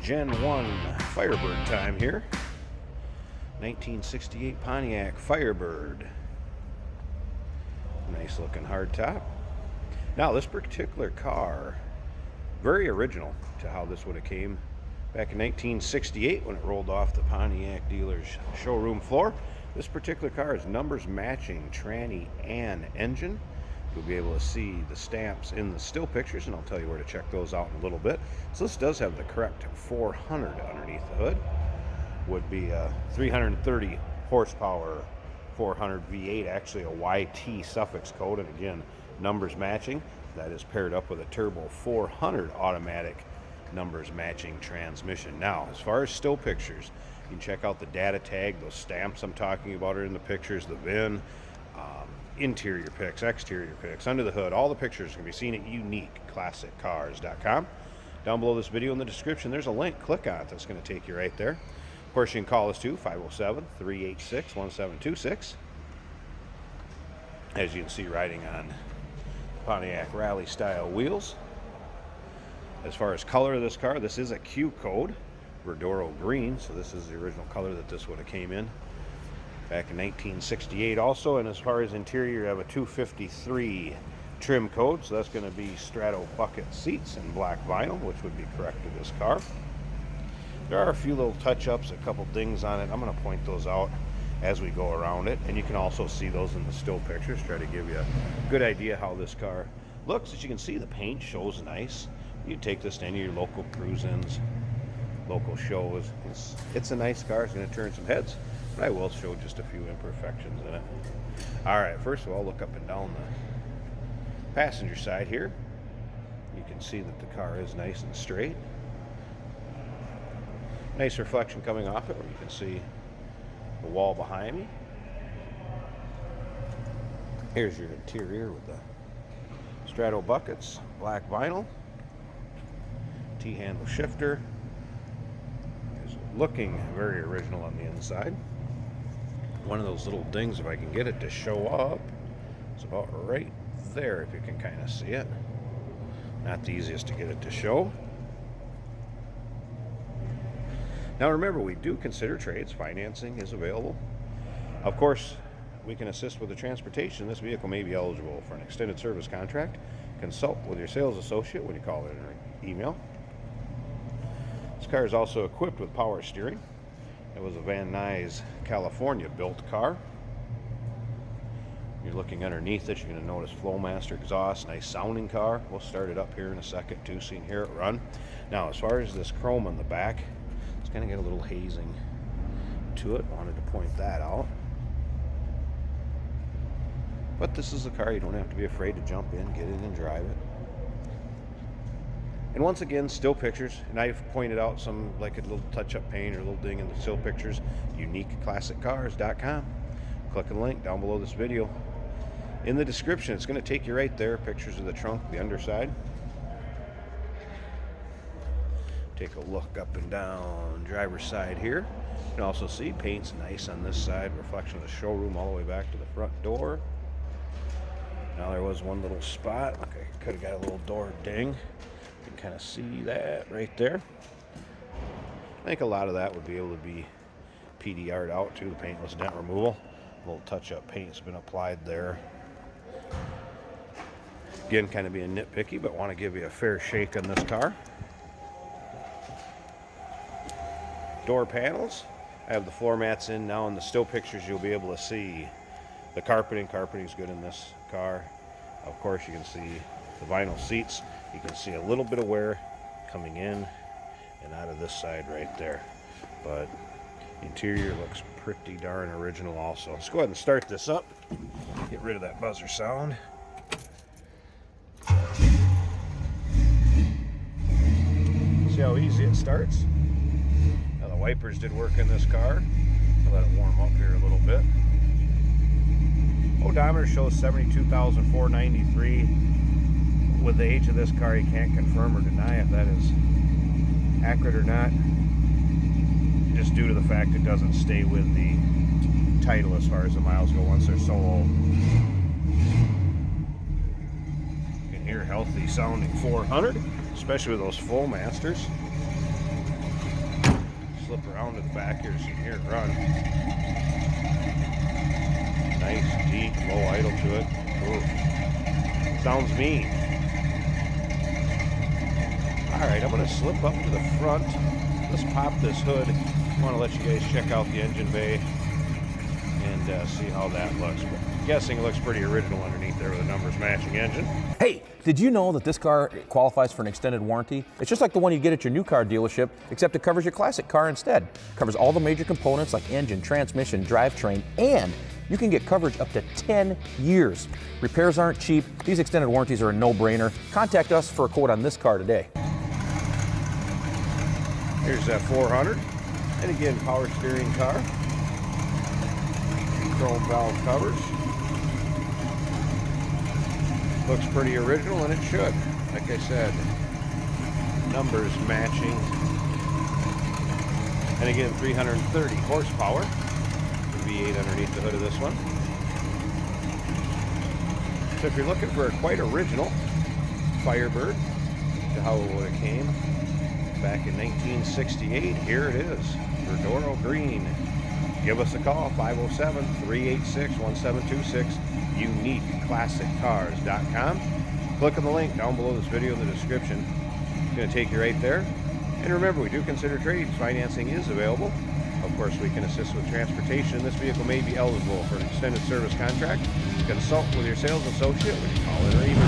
Gen 1 Firebird time here. 1968 Pontiac Firebird. Nice looking hardtop. Now this particular car, very original to how this would have came back in 1968 when it rolled off the Pontiac dealer's showroom floor. This particular car is numbers matching tranny and engine. You'll be able to see the stamps in the still pictures, and I'll tell you where to check those out in a little bit. So this does have the correct 400 underneath the hood. Would be a 330 horsepower 400 V8, actually a YT suffix code, and again, numbers matching. That is paired up with a turbo 400 automatic numbers matching transmission. Now, as far as still pictures, you can check out the data tag, those stamps I'm talking about are in the pictures, the VIN, interior pics, exterior pics, under the hood. All the pictures can be seen at uniqueclassiccars.com. Down below this video in the description, there's a link. Click on it. That's going to take you right there. Of course, you can call us too, 507-386-1726. As you can see, riding on Pontiac Rally style wheels. As far as color of this car, this is a Q code, Verdoro green, so this is the original color that this would have came in back in 1968 also. And as far as interior, you have a 253 trim code, so that's going to be strato bucket seats in black vinyl, which would be correct to this car. There are a few little touch-ups, a couple dings on it. I'm going to point those out as we go around it, and you can also see those in the still pictures. Try to give you a good idea how this car looks. As you can see, the paint shows nice. You take this to any of your local cruise-ins, local shows. It's a nice car. It's going to turn some heads, but I will show just a few imperfections in it. All right, first of all, look up and down the passenger side here. You can see that the car is nice and straight. Nice reflection coming off it, where you can see the wall behind me. Here's your interior with the strato buckets, black vinyl, T-handle shifter. It's looking very original on the inside. One of those little dings, if I can get it to show up, it's about right there, if you can kind of see it. Not the easiest to get it to show. Now remember, we do consider trades. Financing is available. Of course, we can assist with the transportation. This vehicle may be eligible for an extended service contract. Consult with your sales associate when you call in or email. This car is also equipped with power steering. It was a Van Nuys, California built car. You're looking underneath it, you're going to notice Flowmaster exhaust, nice sounding car. We'll start it up here in a second too, so you can hear it run. Now, as far as this chrome on the back, it's going to get a little hazing to it. Wanted to point that out. But this is a car you don't have to be afraid to jump in, get in and drive it. And once again, still pictures, and I've pointed out some, like a little touch-up paint or a little ding in the still pictures, uniqueclassiccars.com. Click the link down below this video. In the description, it's going to take you right there, pictures of the trunk, the underside. Take a look up and down driver's side here. You can also see paint's nice on this side, reflection of the showroom all the way back to the front door. Now there was one little spot, like I could have got a little door ding. You can kind of see that right there. I think a lot of that would be able to be PDR'd out too, the paintless dent removal. A little touch-up paint's been applied there. Again, kind of being nitpicky, but want to give you a fair shake on this car. Door panels. I have the floor mats in now. In the still pictures, you'll be able to see the carpeting. Carpeting's good in this car. Of course, you can see the vinyl seats. You can see a little bit of wear coming in and out of this side right there. But interior looks pretty darn original also. Let's go ahead and start this up. Get rid of that buzzer sound. See how easy it starts? Now the wipers did work in this car. I'll let it warm up here a little bit. Odometer shows 72,493. With the age of this car, you can't confirm or deny if that is accurate or not, just due to the fact it doesn't stay with the title as far as the miles go once they're so old. You can hear healthy sounding 400, especially with those Flowmasters. Slip around to the back here so you can hear it run. Nice, deep, low idle to it. Ooh. Sounds mean. Alright, I'm going to slip up to the front. Let's pop this hood. I want to let you guys check out the engine bay and see how that looks. But I'm guessing it looks pretty original underneath there with a numbers matching engine. Hey, did you know that this car qualifies for an extended warranty? It's just like the one you get at your new car dealership, except it covers your classic car instead. It covers all the major components like engine, transmission, drivetrain, and you can get coverage up to 10 years. Repairs aren't cheap. These extended warranties are a no-brainer. Contact us for a quote on this car today. Here's that 400. And again, power steering car. Chrome valve covers. Looks pretty original, and it should. Like I said, numbers matching. And again, 330 horsepower. The V8 underneath the hood of this one. So if you're looking for a quite original Firebird, to how it would have came back in 1968, here it is, Verdoro Green. Give us a call, 507-386-1726, uniqueclassiccars.com. Click on the link down below this video in the description. It's going to take you right there. And remember, we do consider trades. Financing is available. Of course, we can assist with transportation. This vehicle may be eligible for an extended service contract. Consult with your sales associate when you call in or email.